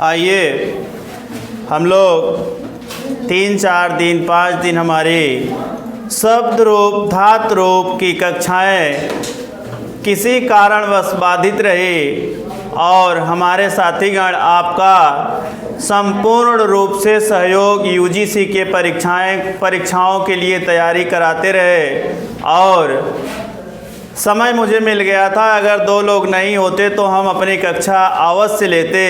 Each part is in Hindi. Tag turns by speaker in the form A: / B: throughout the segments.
A: आइए हम लोग 3-4 दिन 5 दिन हमारी शब्द रूप धातु रूप की कक्षाएं किसी कारणवश बाधित रही और हमारे साथीगण आपका संपूर्ण रूप से सहयोग यूजीसी के परीक्षाओं के लिए तैयारी कराते रहे और समय मुझे मिल गया था। अगर 2 लोग नहीं होते तो हम अपनी कक्षा अवश्य लेते,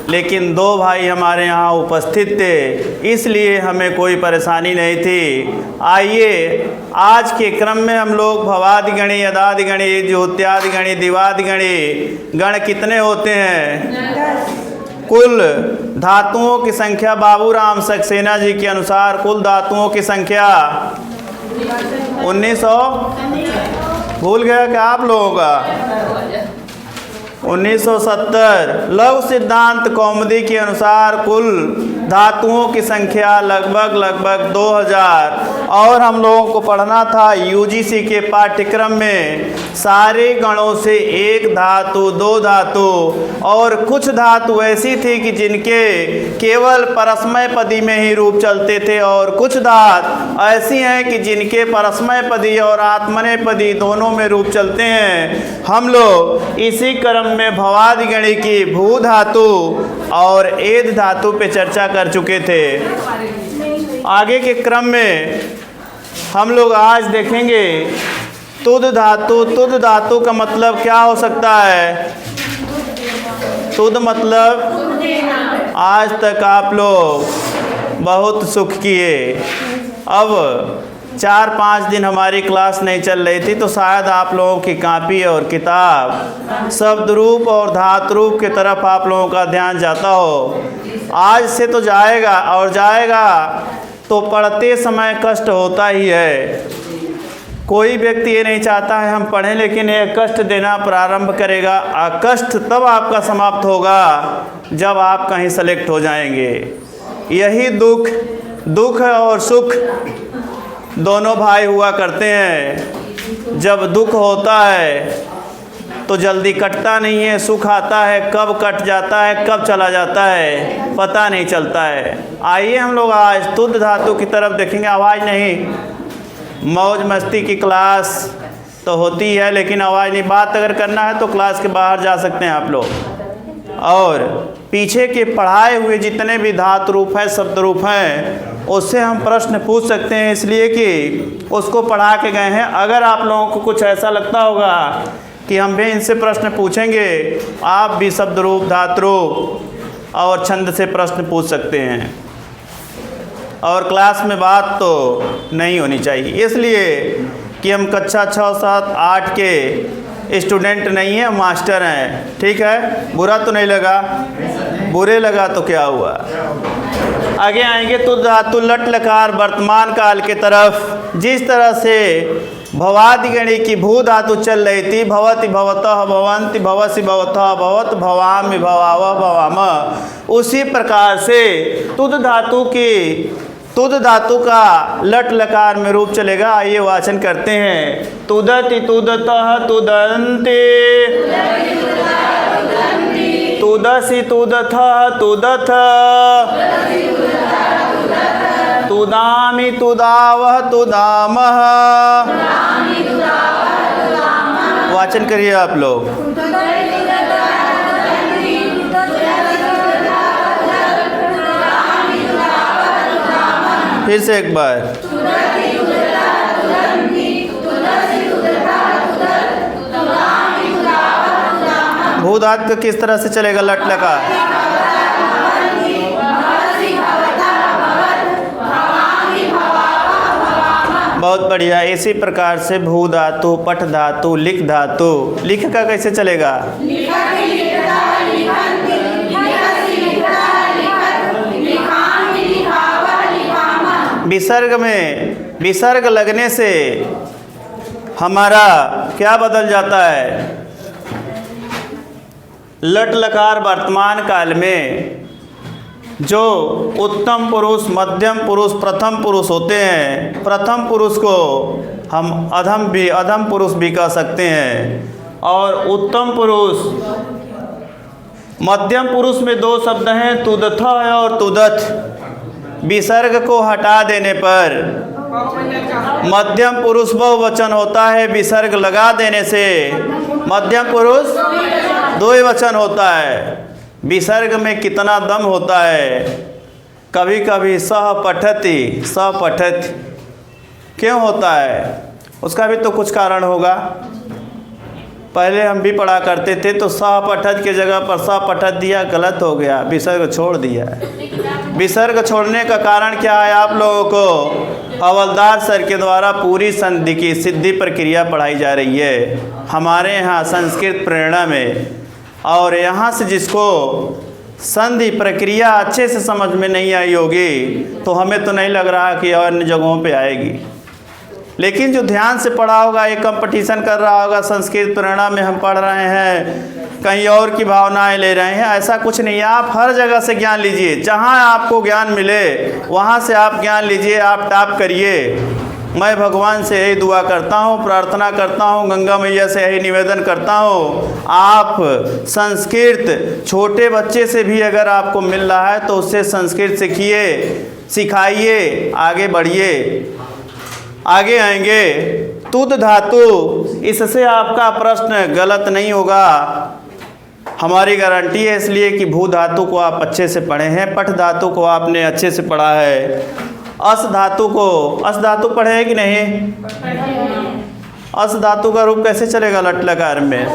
A: लेकिन 2 भाई हमारे यहाँ उपस्थित थे, इसलिए हमें कोई परेशानी नहीं थी। आइए आज के क्रम में हम लोग भवादि गणि, अदादि गणि, ज्योत्यादि गणि, दिवादि गणि गण कितने होते हैं? कुल धातुओं की संख्या बाबूराम सक्सेना जी के अनुसार कुल धातुओं की संख्या 1900 भूल गया क्या आप लोगों का? 1970 लघु सिद्धांत कौमुदी के अनुसार कुल धातुओं की संख्या लगभग 2000 और हम लोगों को पढ़ना था यूजीसी के पाठ्यक्रम में सारे गणों से 1 धातु 2 धातु और कुछ धातु ऐसी थी कि जिनके केवल परस्मय पदी में ही रूप चलते थे और कुछ धातु ऐसी हैं कि जिनके परस्मय पदी और आत्मनेय पदी दोनों में रूप चलते हैं। हम लोग इसी क्रम में भवादि गणि की भू धातु और एध धातु पे चर्चा कर चुके थे। आगे के क्रम में हम लोग आज देखेंगे तुद धातु। तुद धातु का मतलब क्या हो सकता है? तुद मतलब आज तक आप लोग बहुत सुख किए। अब 4-5 दिन हमारी क्लास नहीं चल रही थी तो शायद आप लोगों की कॉपी और किताब शब्द रूप और धातु रूप की तरफ आप लोगों का ध्यान जाता हो। आज से तो जाएगा और जाएगा तो पढ़ते समय कष्ट होता ही है। कोई व्यक्ति ये नहीं चाहता है हम पढ़ें, लेकिन ये कष्ट देना प्रारंभ करेगा। कष्ट तब आपका समाप्त होगा जब आप कहीं सेलेक्ट हो जाएंगे। यही दुख और सुख दोनों भाई हुआ करते हैं। जब दुख होता है तो जल्दी कटता नहीं है, सुख आता है कब कट जाता है कब चला जाता है पता नहीं चलता है। आइए हम लोग आज तुद धातु की तरफ देखेंगे। आवाज़ नहीं, मौज मस्ती की क्लास तो होती है लेकिन आवाज़ नहीं। बात अगर करना है तो क्लास के बाहर जा सकते हैं आप लोग। और पीछे के पढ़ाए हुए जितने भी धातु रूप हैं शब्द रूप हैं उससे हम प्रश्न पूछ सकते हैं, इसलिए कि उसको पढ़ा के गए हैं। अगर आप लोगों को कुछ ऐसा लगता होगा कि हम भी इनसे प्रश्न पूछेंगे, आप भी शब्द रूप धातु रूप और छंद से प्रश्न पूछ सकते हैं। और क्लास में बात तो नहीं होनी चाहिए, इसलिए कि हम कक्षा 6, 7, 8 के स्टूडेंट नहीं हैं, मास्टर हैं। ठीक है, बुरा तो नहीं लगा? बुरे लगा तो क्या हुआ? आगे आएंगे तो धातु लट लकार वर्तमान काल के तरफ। जिस तरह से भवादि गणि की भू धातु चल रही थी, भवति भवतः भवन्ति भवसि भवतः भवत भवामि भवावः भवाम, उसी प्रकार से तुद धातु का लट लकार में रूप चलेगा। आइए वाचन करते हैं। तुदति तुदतः तुदन्ति, तुदसि तुदथः तुदथ, तुदामि तुदावः तुदामः। वाचन करिए आप लोग। फिर से एक बार। भू धातु का किस तरह से चलेगा लट लकार? बहुत बढ़िया। इसी प्रकार से भू धातु, पठ धातु, लिख धातु, लिख का कैसे चलेगा? विसर्ग में विसर्ग लगने से हमारा क्या बदल जाता है? लट लकार वर्तमान काल में जो उत्तम पुरुष, मध्यम पुरुष, प्रथम पुरुष होते हैं, प्रथम पुरुष को हम अधम पुरुष भी कह सकते हैं और उत्तम पुरुष, मध्यम पुरुष में दो शब्द हैं, तुदथ और तुदथ। विसर्ग को हटा देने पर मध्यम पुरुष बहुवचन होता है, विसर्ग लगा देने से मध्यम पुरुष द्विवचन होता है। विसर्ग में कितना दम होता है। कभी कभी सह पठति, सह पठति क्यों होता है, उसका भी तो कुछ कारण होगा। पहले हम भी पढ़ा करते थे तो सह पठत की जगह पर सह पठत दिया, गलत हो गया, विसर्ग छोड़ दिया है। विसर्ग छोड़ने का कारण क्या है, आप लोगों को हवलदार सर के द्वारा पूरी संधि की सिद्धि प्रक्रिया पढ़ाई जा रही है हमारे यहाँ संस्कृत प्रेरणा में। और यहाँ से जिसको संधि प्रक्रिया अच्छे से समझ में नहीं आई होगी तो हमें तो नहीं लग रहा कि अन्य जगहों पे आएगी। लेकिन जो ध्यान से पढ़ा होगा, एक कंपटीशन कर रहा होगा, संस्कृत प्रेरणा में हम पढ़ रहे हैं, कहीं और की भावनाएं ले रहे हैं, ऐसा कुछ नहीं है। आप हर जगह से ज्ञान लीजिए, जहां आपको ज्ञान मिले वहां से आप ज्ञान लीजिए, आप टाप करिए। मैं भगवान से यही दुआ करता हूँ, प्रार्थना करता हूँ, गंगा मैया से यही निवेदन करता हूँ, आप संस्कृत छोटे बच्चे से भी अगर आपको मिल रहा है तो उससे संस्कृत सीखिए, सिखाइए, आगे बढ़िए, आगे आएंगे। तुद धातु, इससे आपका प्रश्न गलत नहीं होगा, हमारी गारंटी है, इसलिए कि भू धातु को आप अच्छे से पढ़े हैं, पठ धातु को आपने अच्छे से पढ़ा है। अस धातु को, अस धातु पढ़े हैं कि नहीं? अस धातु का रूप कैसे चलेगा लट लकार में?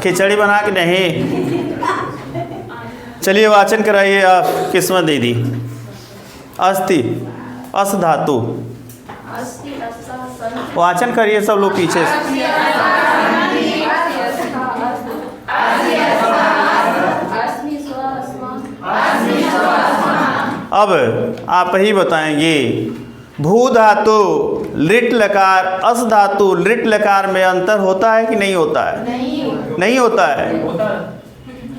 A: खिचड़ी बना के नहीं। चलिए वाचन कराइए आप, किस्मत दीदी। अस्ति, अस धातु वाचन करिए सब लोग पीछे से। अब आप ही बताएंगे, भू धातु लिट लकार, अस धातु लिट लकार में अंतर होता है कि नहीं होता है? नहीं होता है।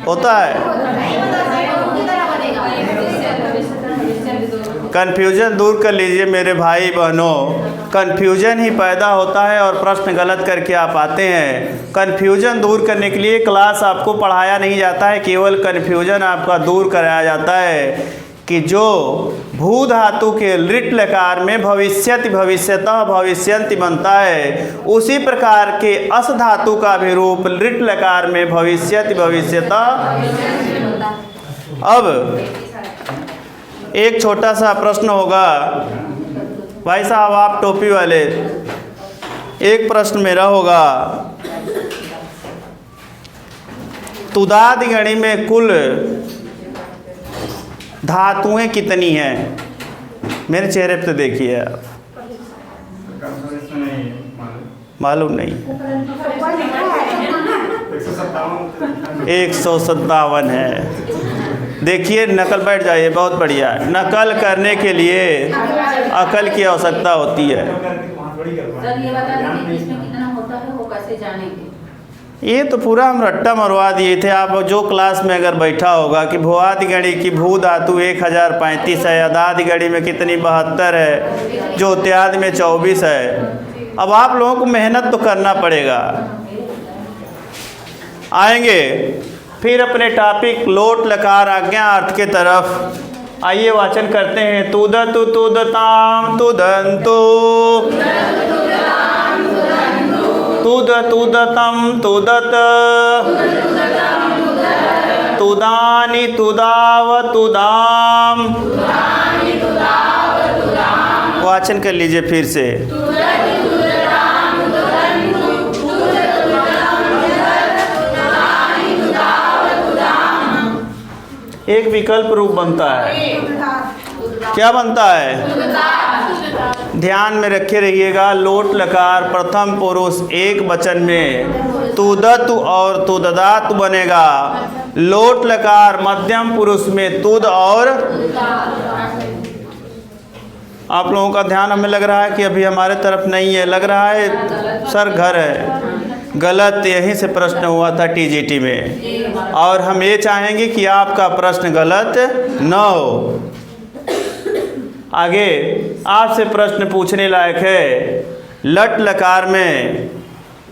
A: होता है। कन्फ्यूजन दूर कर लीजिए मेरे भाई बहनों, कन्फ्यूजन ही पैदा होता है और प्रश्न गलत करके आप आते हैं। कन्फ्यूजन दूर करने के लिए क्लास आपको पढ़ाया नहीं जाता है, केवल कन्फ्यूजन आपका दूर कराया जाता है कि जो भू धातु के लिट लकार में भविष्यति, भविष्यतः, भविष्यन्ति बनता है, उसी प्रकार के अस धातु का भी रूप लिट लकार में भविष्यति, भविष्यतः। अब एक छोटा सा प्रश्न होगा, भाई साहब आप टोपी वाले, एक प्रश्न मेरा होगा, तुदादि गणि में कुल धातुएं कितनी हैं? मेरे चेहरे पे तो देखिए आप, मालूम नहीं। 157 है। देखिए नकल, बैठ जाइए, बहुत बढ़िया। नकल करने के लिए अकल की आवश्यकता होती है। ये तो पूरा हम रट्टा मरवा दिए थे। आप जो क्लास में अगर बैठा होगा कि भूआदि गणि की भू धातु 1035 है, अदादि गणि में कितनी 72 है, ज्योत्यादि में 24 है। अब आप लोगों को मेहनत तो करना पड़ेगा। आएंगे फिर अपने टॉपिक लोट लकार आज्ञा अर्थ के तरफ। आइए वाचन करते हैं। तुदतु तुदताम तुदन्तु, तुद तुदतम तुदत, तुदानि तुदाव तुदाम। वाचन कर लीजिए फिर से। एक विकल्प रूप बनता है। क्या बनता है? ध्यान में रखे रहिएगा। लोट लकार प्रथम पुरुष एक वचन में तुदतु और तुददातु बनेगा। लोट लकार मध्यम पुरुष में तुद और। आप लोगों का ध्यान हमें लग रहा है कि अभी हमारे तरफ नहीं है, लग रहा है सर घर है। गलत, यहीं से प्रश्न हुआ था टीजीटी में, और हम ये चाहेंगे कि आपका प्रश्न गलत न हो। आगे आपसे प्रश्न पूछने लायक है। लट लकार में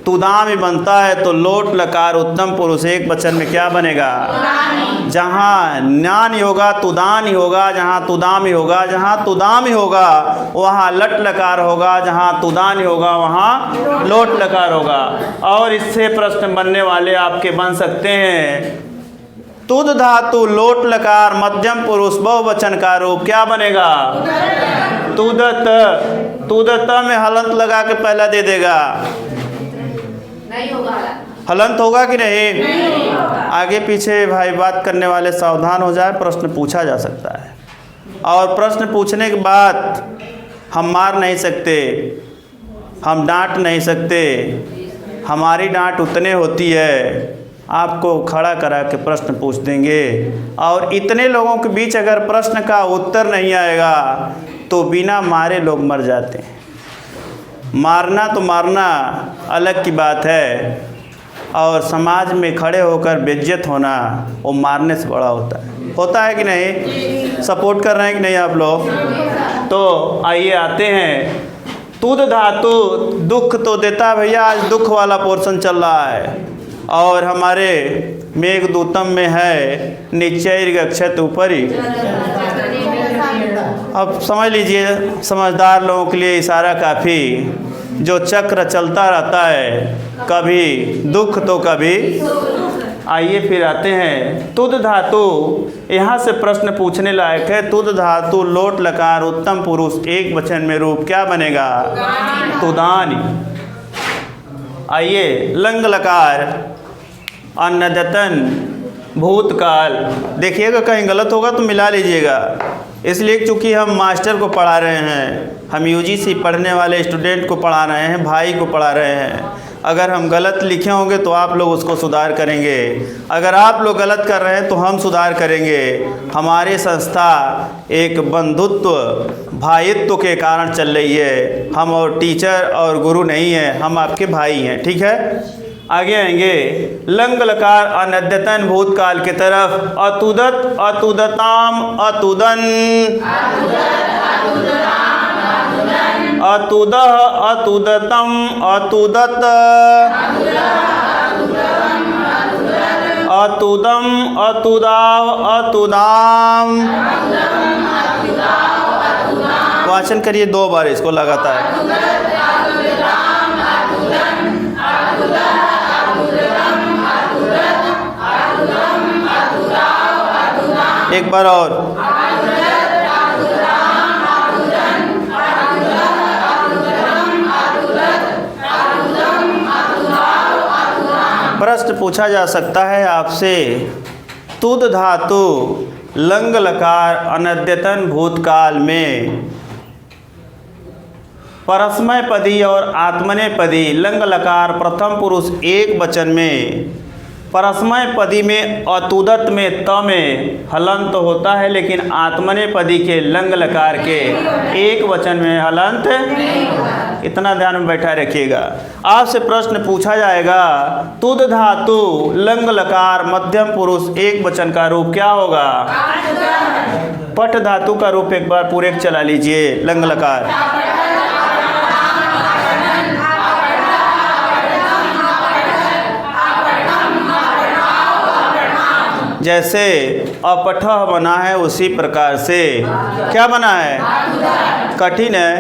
A: तुदामी बनता है तो लोट लकार उत्तम पुरुष एक वचन में क्या बनेगा? जहाँ न्यान होगा तुदानी होगा, जहाँ तुदामी होगा, जहाँ तुदामी होगा वहाँ लट लकार होगा, जहाँ तुदानी होगा वहाँ लोट लकार होगा। और इससे प्रश्न बनने वाले आपके बन सकते हैं, तुद धातु लोट लकार मध्यम पुरुष बहुवचन का रूप क्या बनेगा? तुदत। तुदत में हलंत लगा के पहला दे देगा,
B: नहीं होगा।
A: हलंत होगा कि नहीं? आगे पीछे भाई बात करने वाले सावधान हो जाए, प्रश्न पूछा जा सकता है। और प्रश्न पूछने के बाद हम मार नहीं सकते, हम डांट नहीं सकते। हमारी डांट उतने होती है, आपको खड़ा करा के प्रश्न पूछ देंगे। और इतने लोगों के बीच अगर प्रश्न का उत्तर नहीं आएगा तो बिना मारे लोग मर जाते हैं। मारना तो मारना अलग की बात है, और समाज में खड़े होकर बेइज्जत होना वो मारने से बड़ा होता है कि नहीं? सपोर्ट कर रहे हैं कि नहीं आप लोग? तो आइए आते हैं, तुद धातु दुख तो देता है भैया। आज दुख वाला पोर्शन चल रहा है और हमारे मेघदूतम में है निश्चय गच्छत ऊपरी। अब समझ लीजिए, समझदार लोगों के लिए इशारा काफ़ी। जो चक्र चलता रहता है, कभी दुख तो कभी। आइए फिर आते हैं, तुद धातु यहाँ से प्रश्न पूछने लायक है। तुद धातु लोट लकार उत्तम पुरुष एक वचन में रूप क्या बनेगा? तुदानी। आइए लंग लकार अन्नदतन भूतकाल। देखिएगा कहीं गलत होगा तो मिला लीजिएगा, इसलिए चूँकि हम मास्टर को पढ़ा रहे हैं, हम यूजीसी पढ़ने वाले स्टूडेंट को पढ़ा रहे हैं, भाई को पढ़ा रहे हैं। अगर हम गलत लिखे होंगे तो आप लोग उसको सुधार करेंगे, अगर आप लोग गलत कर रहे हैं तो हम सुधार करेंगे। हमारी संस्था एक बंधुत्व भाईत्व के कारण चल रही है। हम और टीचर और गुरु नहीं हैं, हम आपके भाई हैं, ठीक है? आगे आएंगे, लंग लकार अनद्यतन भूतकाल की तरफ। अतुदत अतुदताम अतुदन, अतुदह अतुदतम अतुदत, अतुदम अतुदाव अतुदाम। वाचन करिए 2 बार इसको लगातार। एक बार और। प्रश्न पूछा जा सकता है आपसे, तुद धातु लंग लकार अनद्यतन भूतकाल में परस्मय पदी और आत्मनेपदी लंग लकार प्रथम पुरुष एक वचन में, परस्मय पदी में अतुदत में त में हलंत होता है, लेकिन आत्मनेपदी के लंग लकार के एक वचन में हलंत। इतना ध्यान में बैठा रखिएगा। आपसे प्रश्न पूछा जाएगा, तुद धातु लंग लकार मध्यम पुरुष एक वचन का रूप क्या होगा? पट धातु का रूप एक बार पूरे चला लीजिए। लंग लकार जैसे अपठः बना है उसी प्रकार से क्या बना है? कठिन है।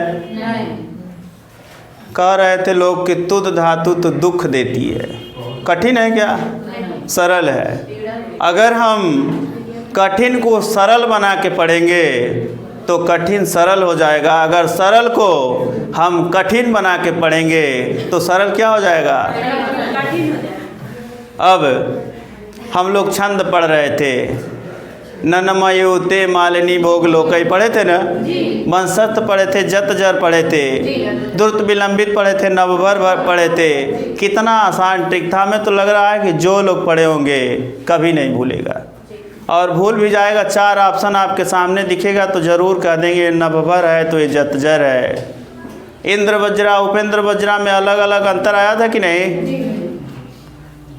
A: कह रहे थे लोग कि तुद धातु तो दुख देती है। कठिन है क्या? सरल है। अगर हम कठिन को सरल बना के पढ़ेंगे तो कठिन सरल हो जाएगा। अगर सरल को हम कठिन बना के पढ़ेंगे तो सरल क्या हो जाएगा? अब हम लोग छंद पढ़ रहे थे, ननमयु ते मालिनी भोग लोकई पढ़े थे ना, वंशस्थ पढ़े थे, जत जर पढ़े थे, द्रुत विलंबित पढ़े थे, नवभर पढ़े थे। कितना आसान ट्रिक था। हमें तो लग रहा है कि जो लोग पढ़े होंगे कभी नहीं भूलेगा, और भूल भी जाएगा। 4 ऑप्शन आपके सामने दिखेगा तो ज़रूर कह देंगे नवभर है तो ये जत जर है। इंद्र वज्रा उपेंद्र वज्रा में अलग अलग अंतर आया था कि नहीं?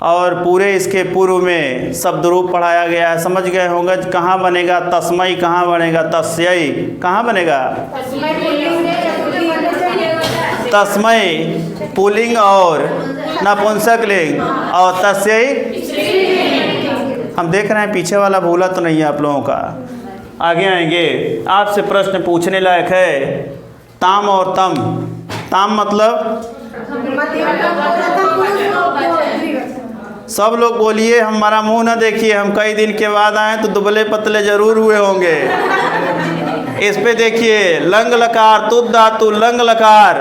A: और पूरे इसके पूर्व में शब्द रूप पढ़ाया गया है। समझ गए होंगे कहाँ बनेगा तस्मय, कहाँ बनेगा तस्यै, कहाँ बनेगा? तस्मय पुल्लिंग और नपुंसक लिंग और तस्यै हम देख रहे हैं पीछे वाला भूला तो नहीं है आप लोगों का। आगे आएंगे, आपसे प्रश्न पूछने लायक है। ताम और तम। ताम मतलब सब लोग बोलिए, हमारा मुंह ना देखिए, हम कई दिन के बाद आए तो दुबले पतले जरूर हुए होंगे। इस पे देखिए, लंग लकार तुद धातु लंग लकार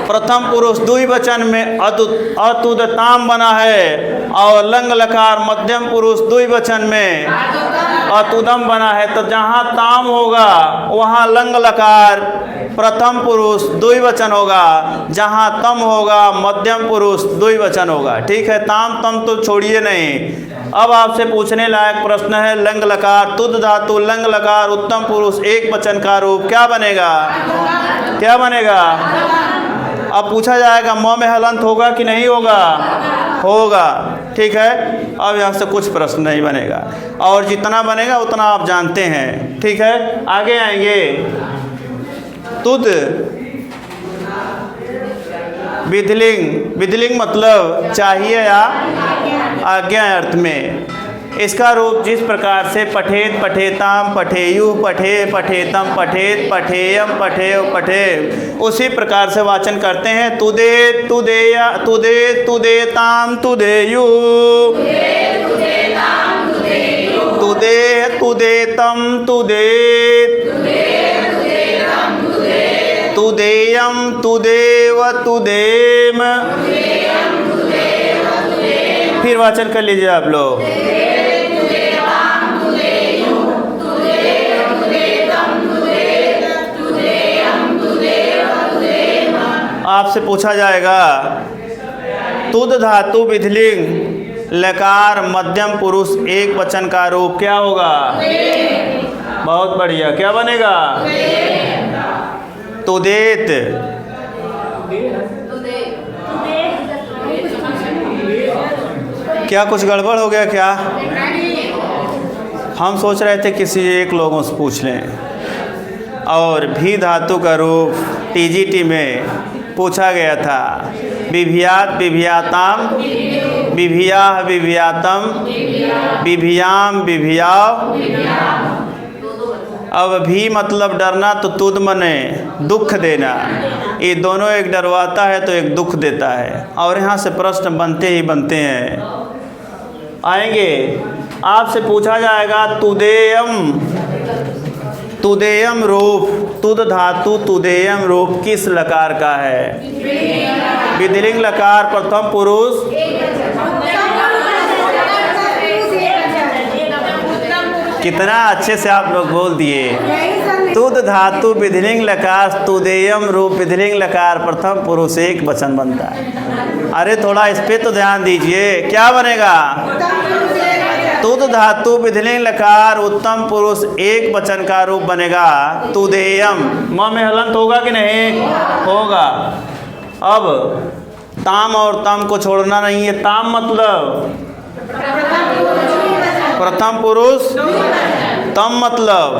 A: प्रथम पुरुष द्विवचन में अतुदताम बना है और लंग लकार मध्यम पुरुष द्विवचन में अतुदम बना है। तो जहाँ ताम होगा वहाँ लंग लकार प्रथम पुरुष द्विवचन होगा, जहाँ तम होगा मध्यम पुरुष द्विवचन होगा। ठीक है, ताम तम तो छोड़िए नहीं। अब आपसे पूछने लायक प्रश्न है, लंग लकार तुद धातु लंग लकार उत्तम पुरुष एक वचन का रूप क्या बनेगा? क्या बनेगा? अब पूछा जाएगा म में हलंत होगा कि नहीं होगा? होगा। ठीक है, अब यहाँ से कुछ प्रश्न नहीं बनेगा और जितना बनेगा उतना आप जानते हैं। ठीक है, आगे आएंगे। तुद विधिलिंग। विधिलिंग मतलब चाहिए या आज्ञा अर्थ में। इसका रूप जिस प्रकार से पठेत पठेताम पठेयु पठे पठेतम पठेत पठेयम पठेय पठे, उसी प्रकार से वाचन करते हैं। तुदे तुदेया तुदे तुदेताम तुदेयु तुदे तुदेतम तुदेत तुदेयम तुदेव तुदेम। फिर वाचन कर लीजिए आप लोग। आपसे पूछा जाएगा, तुद धातु विधिलिंग लकार मध्यम पुरुष एक वचन का रूप क्या होगा? बहुत बढ़िया, क्या बनेगा? तुदेत। क्या कुछ गड़बड़ हो गया क्या? हम सोच रहे थे किसी एक लोगों से पूछ लें। और भी धातु का रूप टीजीटी में पूछा गया था। विभियात विभियाताम विभियाह विभियातम विभियाम विभियाव। अब भी मतलब डरना, तो तुद मने दुख देना। ये दोनों एक डरवाता है तो एक दुख देता है। और यहाँ से प्रश्न बनते ही बनते हैं। आएंगे, आपसे पूछा जाएगा तुदेयम। तुदेयम रूप, तुद धातु तुदेयम रूप किस लकार का है? विधिलिंग लकार प्रथम पुरुष। कितना अच्छे से आप लोग बोल दिए। तुद धातु विधिलिंग लकार तुदेयम रूप विधिलिंग लकार प्रथम पुरुष एक वचन बनता है। अरे थोड़ा इस पे तो ध्यान दीजिए, क्या बनेगा? तुद धातु विधिलिंग लकार उत्तम पुरुष एक वचन का रूप बनेगा तुदेयम। म में हलंत होगा कि नहीं? होगा। अब ताम और तम को छोड़ना नहीं है। ताम मतलब प्रथम पुरुष, तम मतलब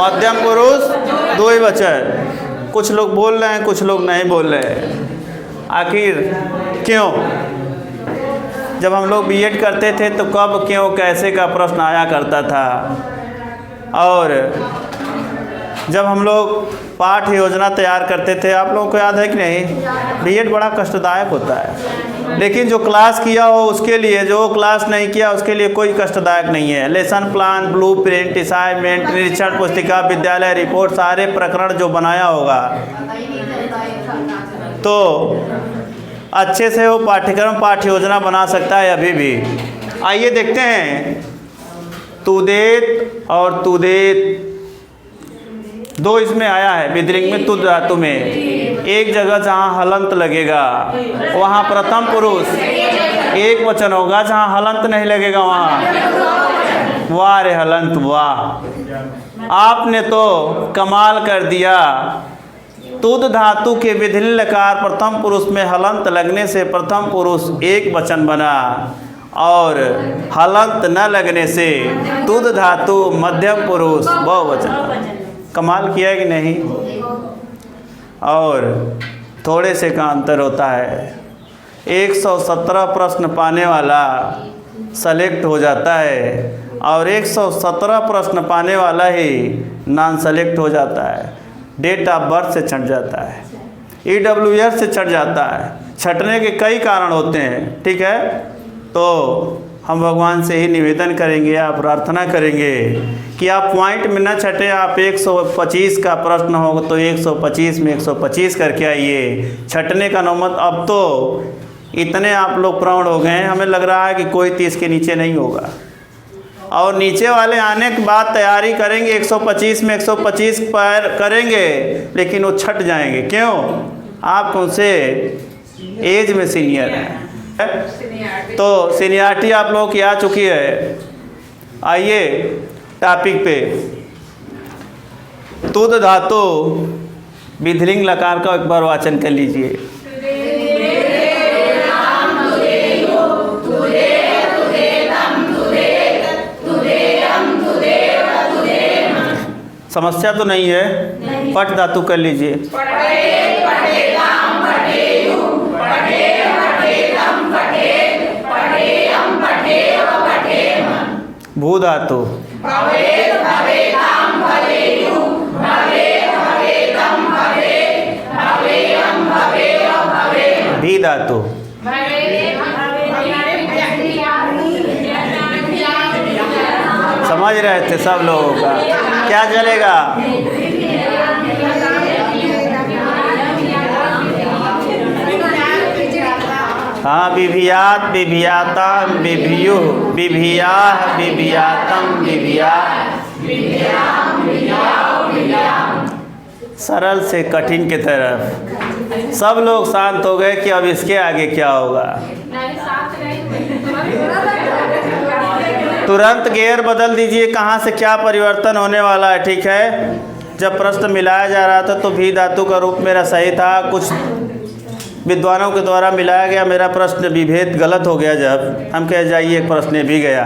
A: मध्यम पुरुष द्विवचन। कुछ लोग बोल रहे हैं, कुछ लोग नहीं बोल रहे हैं। आखिर क्यों? जब हम लोग बीएड करते थे तो कब क्यों कैसे का प्रश्न आया करता था। और जब हम लोग पाठ योजना तैयार करते थे, आप लोगों को याद है कि नहीं? बीएड बड़ा कष्टदायक होता है, लेकिन जो क्लास किया हो उसके लिए, जो क्लास नहीं किया उसके लिए कोई कष्टदायक नहीं है। Lesson plan, blue print, assignment, निरीक्षण पुस्तिका, विद्यालय रिपोर्ट, सारे प्रकरण जो बनाया होगा तो अच्छे से वो पाठ्यक्रम पाठ्य योजना बना सकता है अभी भी। आइए देखते हैं। तुदेत और तुदेत दो इसमें आया है विधिलिंग में। तुद धातु में एक जगह जहाँ हलंत लगेगा वहाँ प्रथम पुरुष एक वचन होगा, जहाँ हलंत नहीं लगेगा वहाँ वाह रे हलंत वाह। आपने तो कमाल कर दिया। तुद धातु के विधिलिंग लकार प्रथम पुरुष में हलंत लगने से प्रथम पुरुष एक वचन बना और हलंत न लगने से तुद धातु मध्यम पुरुष बहुवचन। कमाल किया कि नहीं? और थोड़े से का अंतर होता है। 117 प्रश्न पाने वाला सेलेक्ट हो जाता है और 117 प्रश्न पाने वाला ही नॉन सेलेक्ट हो जाता है, डेट ऑफ बर्थ से छट जाता है, EWS से छट जाता है। छटने के कई कारण होते हैं, ठीक है। तो हम भगवान से ही निवेदन करेंगे, आप प्रार्थना करेंगे कि आप पॉइंट में न छटे। आप 125 का प्रश्न होगा तो 125 में 125 करके आइए। छटने का नौबत, अब तो इतने आप लोग प्राउड हो गए हैं, हमें लग रहा है कि कोई 30 के नीचे नहीं होगा। और नीचे वाले आने के बाद तैयारी करेंगे, 125 में 125 पर करेंगे, लेकिन वो छट जाएंगे। क्यों? आप उनसे एज में सीनियर हैं, तो सीनियरिटी आप लोगों की आ चुकी है। आइए टॉपिक पे। तुद धातु विधिलिंग लकार का एक बार वाचन कर लीजिए। समस्या तो नहीं है? पट धातु कर लीजिए। भू धातु, भी धातु, समझ रहे थे सब लोगों का? क्या चलेगा? हाँ, विभियात, विभियाता, विभियु, विभिया, विभियातम, विभिया। सरल से कठिन की तरफ सब लोग शांत हो गए कि अब इसके आगे क्या होगा। तुरंत गेयर बदल दीजिए, कहाँ से क्या परिवर्तन होने वाला है, ठीक है। जब प्रश्न मिलाया जा रहा था तो भी धातु का रूप मेरा सही था, कुछ विद्वानों के द्वारा मिलाया गया, मेरा प्रश्न विभेद गलत हो गया। जब हम कह जाइए एक प्रश्न भी गया,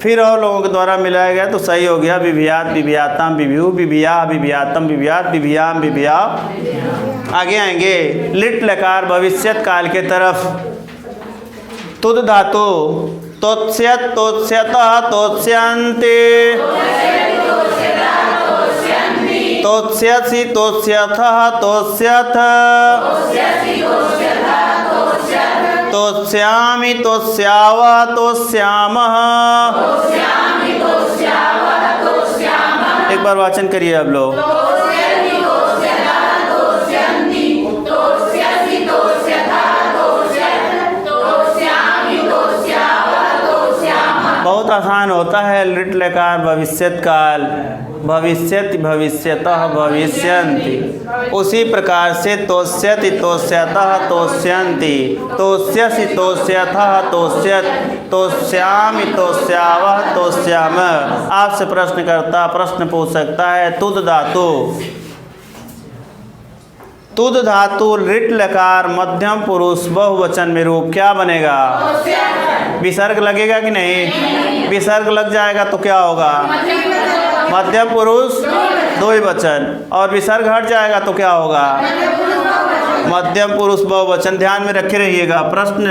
A: फिर और लोगों के द्वारा मिलाया गया तो सही हो गया। विभियात, विभियाताम, विभियु, विभिया, विभियातम, विभियात, विभियाम, विभिया। आगे आएंगे लिट लकार भविष्यत काल के तरफ। तुद धातु तोत्स्यत, तोत्स्यतः, तोत्स्यन्ति, तोत्स्यसि, तोत्स्यथः, तोत्स्यथ, तोत्स्यामि, तोत्स्यावः, तोत्स्यामः। एक बार वाचन करिए आप लोग। बहुत आसान होता है। लिट लकार भविष्यत काल, भविष्यति, भविष्यतः, भविष्यन्ति। उसी प्रकार से तोष्यति, तोष्यतः, तोष्यन्ति, तोष्यसि, तोष्यथः, तोष्यत्, तोष्यामि, तोष्यावः, तोष्याम। आपसे प्रश्नकर्ता प्रश्न पूछ सकता है। तुद धातु, तुद धातु लिट लकार मध्यम पुरुष बहुवचन में रूप क्या बनेगा? विसर्ग लगेगा कि नहीं? विसर्ग लग जाएगा तो क्या होगा? मध्यम पुरुष द्विवचन। और विसर्ग हट जाएगा तो क्या होगा? मध्यम पुरुष बहुवचन। ध्यान में रखे रहिएगा। प्रश्न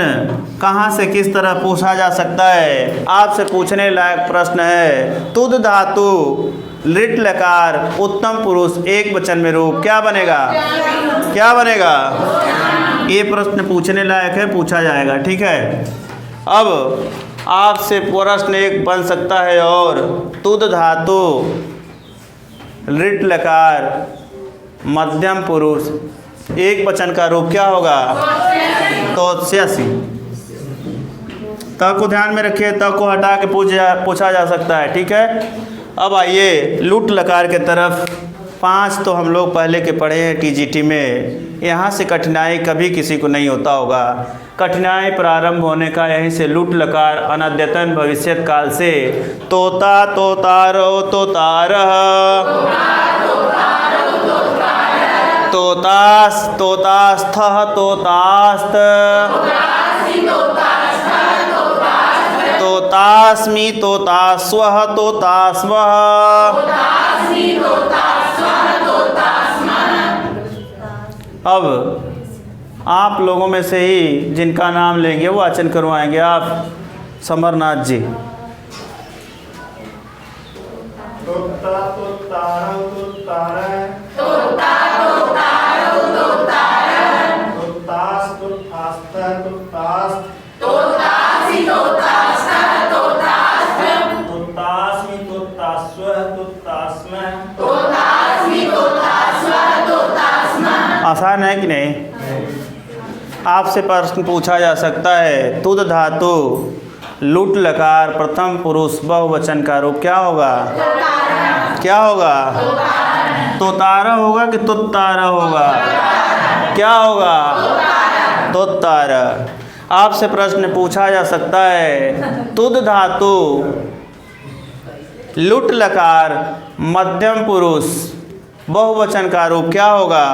A: कहाँ से किस तरह पूछा जा सकता है, आपसे पूछने लायक प्रश्न है। तुद धातु लिट लकार उत्तम पुरुष एक वचन में रूप क्या बनेगा? क्या बनेगा? ये प्रश्न पूछने लायक है, पूछा जाएगा, ठीक है। अब आपसे प्रश्न एक बन सकता है और तुद धातु लिट लकार मध्यम पुरुष एक वचन का रूप क्या होगा? तोत्स्यसि। त को ध्यान में रखिए, त को हटा के पूछा जा सकता है, ठीक है। अब आइए लुट लकार के तरफ। 5 तो हम लोग पहले के पढ़े हैं TGT में। यहाँ से कठिनाई कभी किसी को नहीं होता होगा। कठिनाई प्रारंभ होने का यहीं से। लुट लकार अनद्यतन भविष्यत काल से। तोता, तोतारो, तोतारः, तोतास, तोतास्थः, तोतास्त, तोतास्मि, तोतास्वः, तोतास्वः। अब आप लोगों में से ही जिनका नाम लेंगे वो वाचन करवाएंगे। आप समरनाथ जी।
C: तोता तोतारौ तोतारः तोतास तोतास्तः तोतास्त तोतास्मि तोतास्वः तोतास्मः।
A: आसान है कि नहीं? आपसे प्रश्न पूछा जा सकता है, तुद धातु लुट लकार प्रथम पुरुष बहुवचन का रूप क्या होगा? क्या होगा? तोतारा होगा कि तुत्तारा होगा? क्या होगा? तुत्तारा। आपसे प्रश्न पूछा जा सकता है, तुद धातु लुट लकार मध्यम पुरुष बहुवचन का रूप क्या होगा?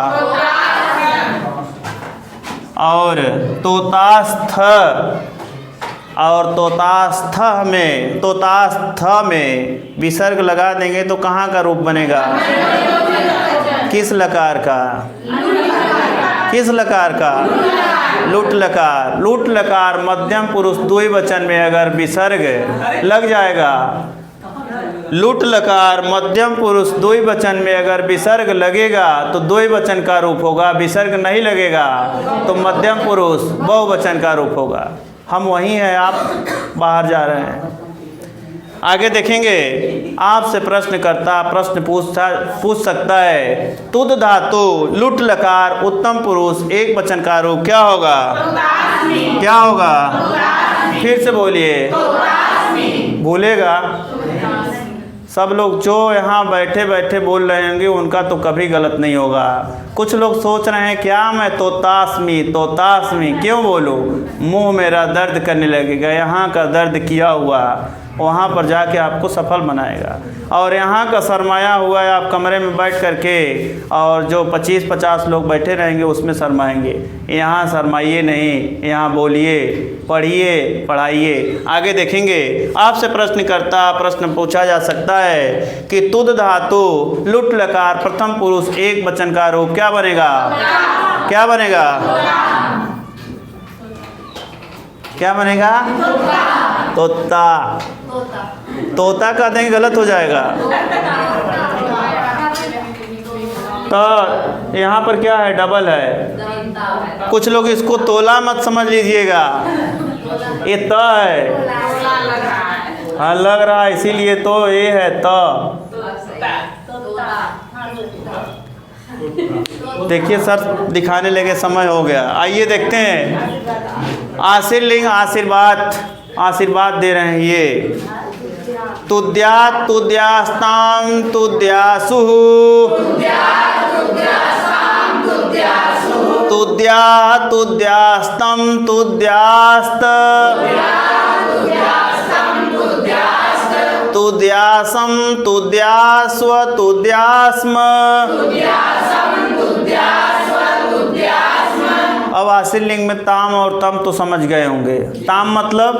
A: और तोतास्थ में विसर्ग लगा देंगे तो कहाँ का रूप बनेगा? किस लकार का? किस लकार का? लुट लकार। लुट लकार मध्यम पुरुष द्विवचन में अगर विसर्ग लग जाएगा, लुट लकार मध्यम पुरुष द्विवचन में अगर विसर्ग लगेगा तो द्विवचन का रूप होगा, विसर्ग नहीं लगेगा तो मध्यम पुरुष बहुवचन का रूप होगा। हम वहीं हैं, आप बाहर जा रहे हैं। आगे देखेंगे, आपसे प्रश्नकर्ता प्रश्न पूछ सकता है, तुद धातु लुट लकार उत्तम पुरुष एक वचन का रूप क्या होगा? क्या होगा? फिर से बोलिए। भूलेगा सब लोग जो यहाँ बैठे बैठे बोल रहे होंगे उनका तो कभी गलत नहीं होगा। कुछ लोग सोच रहे हैं क्या मैं तोतास्मी क्यों बोलूँ, मुंह मेरा दर्द करने लगेगा। यहाँ का दर्द किया हुआ वहाँ पर जाके आपको सफल बनाएगा। और यहाँ का सरमाया हुआ है, आप कमरे में बैठ करके और जो 25-50 लोग बैठे रहेंगे उसमें शरमाएंगे। यहाँ शरमाइए नहीं, यहाँ बोलिए, पढ़िए, पढ़ाइए। आगे देखेंगे, आपसे प्रश्न पूछा जा सकता है कि तुद धातु लुट लकार प्रथम पुरुष एक वचन का रूप क्या बनेगा? क्या बनेगा? क्या बनेगा? तोता। तोता का देंगे गलत हो जाएगा। तो यहाँ पर क्या है? डबल है। कुछ लोग इसको तोला मत समझ लीजिएगा, ये त है। हाँ लग रहा है, इसीलिए तो ये है त। देखिए सर दिखाने लगे, समय हो गया। आइए देखते हैं। आशीर्लिंग आशीर्वाद दे रहे हैं ये। तुद्यात् तुद्यास्तां तुद्यासुः तुद्यात् तुद्यास्तं तुद्यास्त तुद्यासं तुद्यास्व तुद्यास्म। अब आशीर्लिंग में ताम और तम तो समझ गए होंगे। ताम मतलब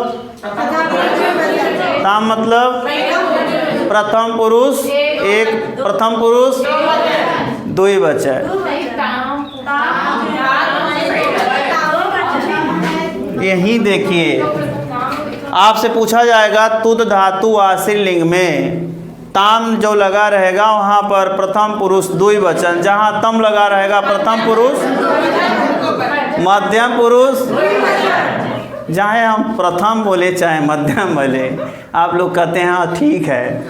A: प्रथम पुरुष एक, प्रथम पुरुष द्विवचन। यही देखिए, आपसे पूछा जाएगा तुद धातु आशीर्लिंग में ताम जो लगा रहेगा वहाँ पर प्रथम पुरुष द्विवचन, जहाँ तम लगा रहेगा प्रथम पुरुष मध्यम पुरुष। चाहे हम प्रथम बोले चाहे मध्यम बोले, आप लोग कहते हैं हाँ ठीक है।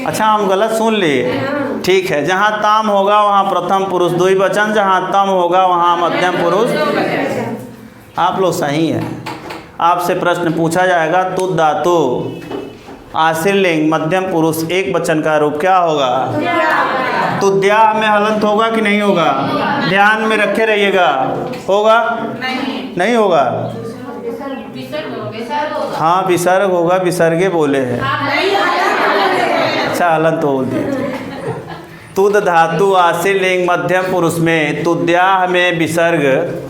A: अच्छा हम गलत सुन लिए, ठीक है। जहाँ ताम होगा वहाँ प्रथम पुरुष द्विवचन, जहाँ तम होगा वहाँ मध्यम पुरुष। आप लोग सही हैं। आपसे प्रश्न पूछा जाएगा तुद धातु आशीर्लिंग मध्यम पुरुष एक वचन का रूप क्या होगा? तुद्या में हलंत होगा कि नहीं होगा? ध्यान में रखे रहिएगा। होगा? नहीं होगा? हाँ विसर्ग होगा, विसर्गे बोले हैं। अच्छा हलंत बोल दिए। तुद धातु आशीर्लिंग मध्यम पुरुष में तुद्याह में विसर्ग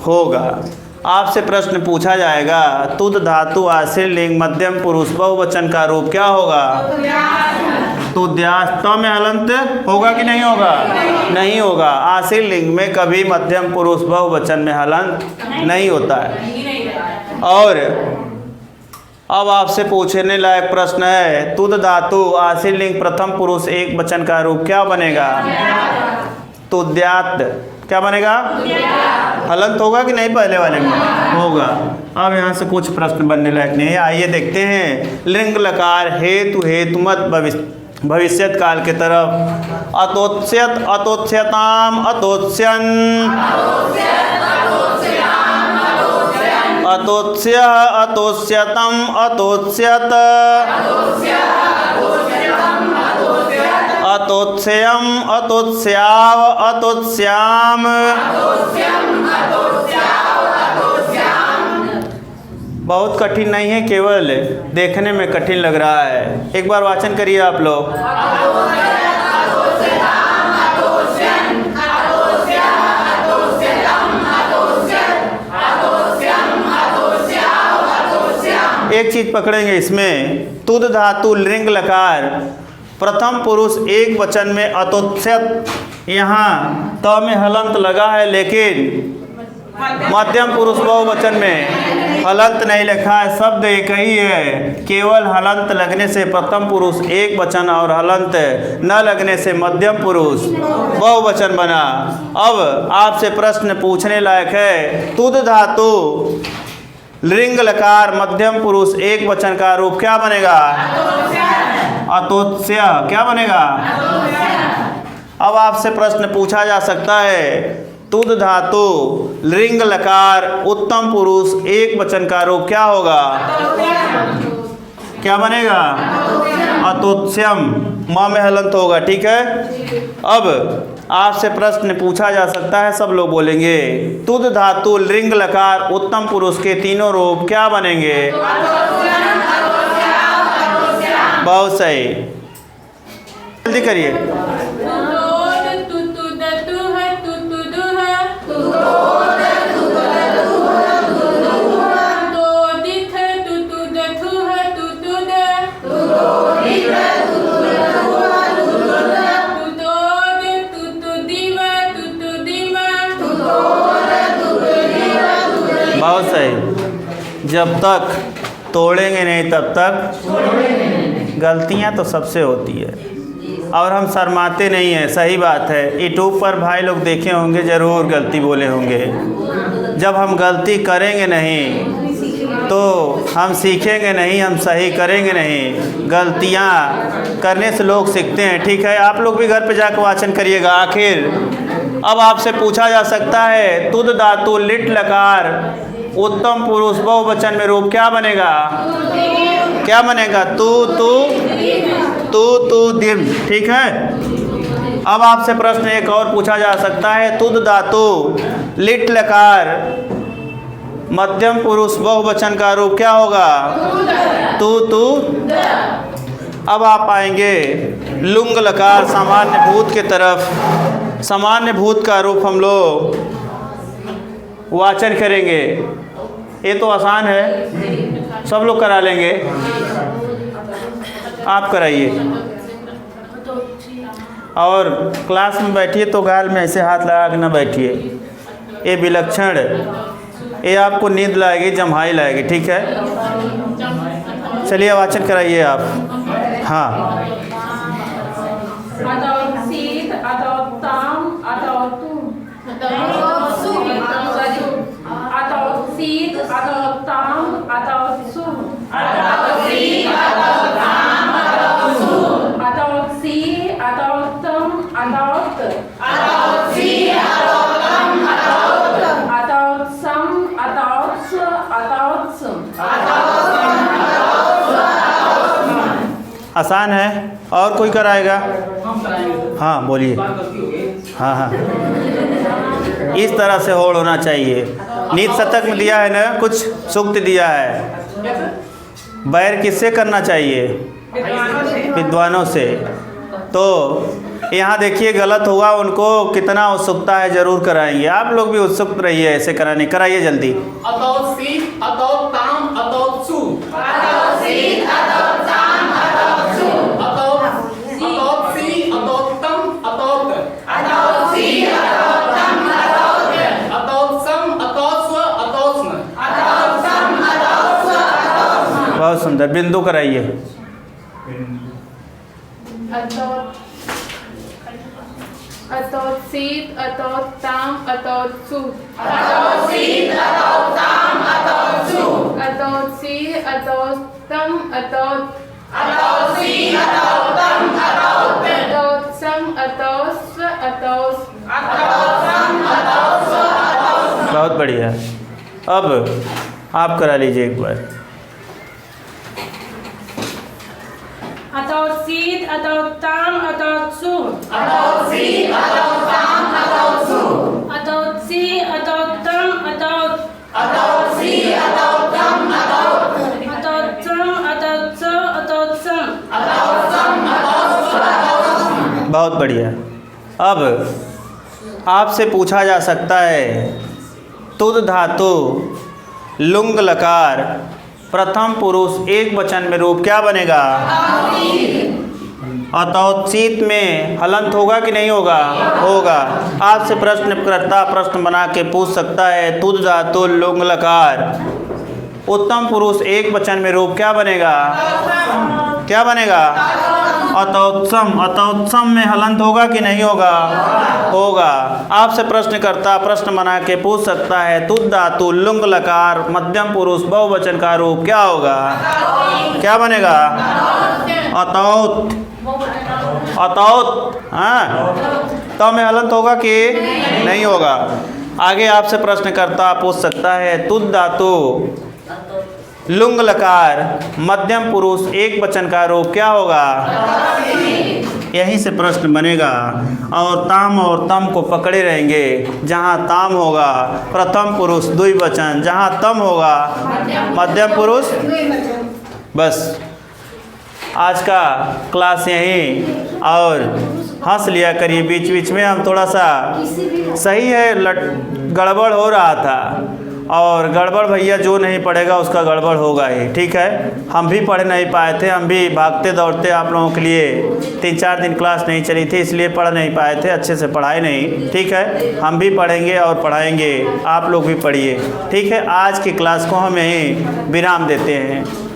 A: होगा। आपसे प्रश्न पूछा जाएगा तुद धातु आशीर्लिंग मध्यम पुरुष बहुवचन का रूप क्या होगा? तुद्यास्त त में हलंत होगा कि नहीं होगा? नहीं होगा। आश्रित लिंग में कभी मध्यम पुरुष बहुवचन में हलंत नहीं होता है। और अब आपसे पूछने लायक प्रश्न है, तुद धातु आश्रित लिंग प्रथम पुरुष एक वचन का रूप क्या बनेगा? तुद्यात। क्या बनेगा? हलंत होगा कि नहीं? पहले वाले में होगा। अब यहाँ से कुछ प्रश्न बनने लायक नहीं है, आइए देखते हैं। लिंग लकार हेतु हेतुमत भविष्यत काल के तरफ। अतोत्स्यत अतोत्स्यताम अतोत्स्यन अतोत्स्य अतोत्स्यतम अतोत्स्यत अतोत्स्यम अतोत्स्याव अतोत्स्याम। बहुत कठिन नहीं है, केवल देखने में कठिन लग रहा है। एक बार वाचन करिए आप लोग। एक चीज पकड़ेंगे इसमें, तुद धातु लिंग लकार प्रथम पुरुष एक वचन में अतोत्स्यत, यहाँ त में हलंत लगा है, लेकिन मध्यम पुरुष बहुवचन में हलंत नहीं लिखा है। शब्द एक ही है, केवल हलंत लगने से प्रथम पुरुष एक वचन और हलंत न लगने से मध्यम पुरुष बहुवचन बना। अब आपसे प्रश्न पूछने लायक है, तुद धातु लिंग लकार मध्यम पुरुष एक वचन का रूप क्या बनेगा? अतोत्स्य। क्या बनेगा? अब आपसे प्रश्न पूछा जा सकता है, तुद धातु लिंग लकार उत्तम पुरुष एक वचन का रूप क्या होगा? क्या बनेगा? अतोत्स्यम। म में हलंत होगा, ठीक है। अब आपसे प्रश्न पूछा जा सकता है, सब लोग बोलेंगे, तुद धातु लिंग लकार उत्तम पुरुष के तीनों रूप क्या बनेंगे? बहुत सही, जल्दी करिए। बहुत सही। जब तक तोड़ेंगे नहीं तब तक गलतियां तो सबसे होती है, और हम शर्माते नहीं हैं। सही बात है, यूट्यूब पर भाई लोग देखे होंगे, ज़रूर गलती बोले होंगे। जब हम गलती करेंगे नहीं तो हम सीखेंगे नहीं, हम सही करेंगे नहीं। गलतियां करने से लोग सीखते हैं, ठीक है। आप लोग भी घर पे जाकर वाचन करिएगा। आखिर अब आपसे पूछा जा सकता है, तुद धातु लिट लकार उत्तम पुरुष बहुवचन में रूप क्या बनेगा? क्या बनेगा? तू दिम, ठीक है। अब आपसे प्रश्न एक और पूछा जा सकता है, तुद धातु लिट लकार मध्यम पुरुष बहुवचन का रूप क्या होगा? तू। अब आप आएंगे लुंग लकार सामान्य भूत के तरफ। सामान्य भूत का रूप हम लोग वाचन करेंगे। ये तो आसान है, सब लोग करा लेंगे। आप कराइए, और क्लास में बैठिए तो गाल में ऐसे हाथ लगा के ना बैठिए। ये विलक्षण, ये आपको नींद लाएगी, जम्हाई लाएगी, ठीक है। चलिए वाचन कराइए आप। हाँ, आसान है। और कोई कराएगा? हाँ बोलिए। हाँ, इस तरह से होड़ होना चाहिए। नीति शतक में दिया है ना, कुछ सूक्त दिया है। बैर किससे करना चाहिए? विद्वानों से। तो यहाँ देखिए गलत हुआ, उनको कितना उत्सुकता है, जरूर कराएंगे। आप लोग भी उत्सुक रहिए ऐसे कराने। कराइए जल्दी।
D: अतोत्सम, अतोत्स्व, अतोत्स्म।
A: बहुत सुंदर, बिंदु कराइए।
E: अतोत्सीत, अतोत्ताम, अतोत्सु।
B: अतोत्सीत, अतोत्ताम, अतोत्सु।
E: अतोत्सी, अतोत्तम,
B: अतोत्सी, अतोत्तम, अतोत्।
E: अतोत्सम, अतोत्स्व, अतोत्स।
B: अतोत्सम, अतोत्स्व, अतोत्स।
A: बहुत बढ़िया। अब आप करा लीजिए एक बार।
F: अतोत्सीत, अतोत्ताम, अतोत्सु।
B: अतोत्सीत, अतोत्ताम, अतोत्सु।
F: अतोत्सी, अतोत्तम, अतोत्।
B: अतोत्सी, अतोत्तम, अतोत्।
F: अतोत्सम, अतोत्सो, अतोत्सम।
B: अतोत्सम, अतोत्स्व, अतोत्सम।
A: बहुत बढ़िया। अब आपसे पूछा जा सकता है तुद धातु लुंग लकार प्रथम पुरुष एक वचन में रूप क्या बनेगा? अतोत्सीत में हलंत होगा कि नहीं होगा? होगा। आपसे प्रश्नकर्ता प्रश्न बना के पूछ सकता है तुद धातु लुंग लकार उत्तम पुरुष एक वचन में रूप क्या बनेगा? क्या बनेगा? अतोत्सम। अतोत्सम में हलंत होगा कि नहीं होगा? होगा। आपसे प्रश्नकर्ता प्रश्न बना के पूछ सकता है तुद धातु लुंग लकार मध्यम पुरुष बहुवचन का रूप क्या होगा? क्या बनेगा? अतौत। अतौत। हाँ, तो में हलंत होगा कि नहीं होगा? आगे आपसे प्रश्नकर्ता पूछ सकता है तुद धातु लुंग लकार मध्यम पुरुष एक वचन का रूप क्या होगा? यहीं से प्रश्न बनेगा। और तम को पकड़े रहेंगे। जहाँ ताम होगा प्रथम पुरुष द्विवचन, जहाँ तम होगा मध्यम पुरुष। बस आज का क्लास यहीं, और हंस लिया करिए बीच बीच में। हम थोड़ा सा सही है गड़बड़ हो रहा था, और गड़बड़ भैया जो नहीं पढ़ेगा उसका गड़बड़ होगा ही। ठीक है, हम भी पढ़ नहीं पाए थे, हम भी भागते दौड़ते आप लोगों के लिए 3-4 दिन क्लास नहीं चली थी इसलिए पढ़ नहीं पाए थे, अच्छे से पढ़ाए नहीं। ठीक है, हम भी पढ़ेंगे और पढ़ाएंगे, आप लोग भी पढ़िए। ठीक है, आज की क्लास को हम यहीं विराम देते हैं।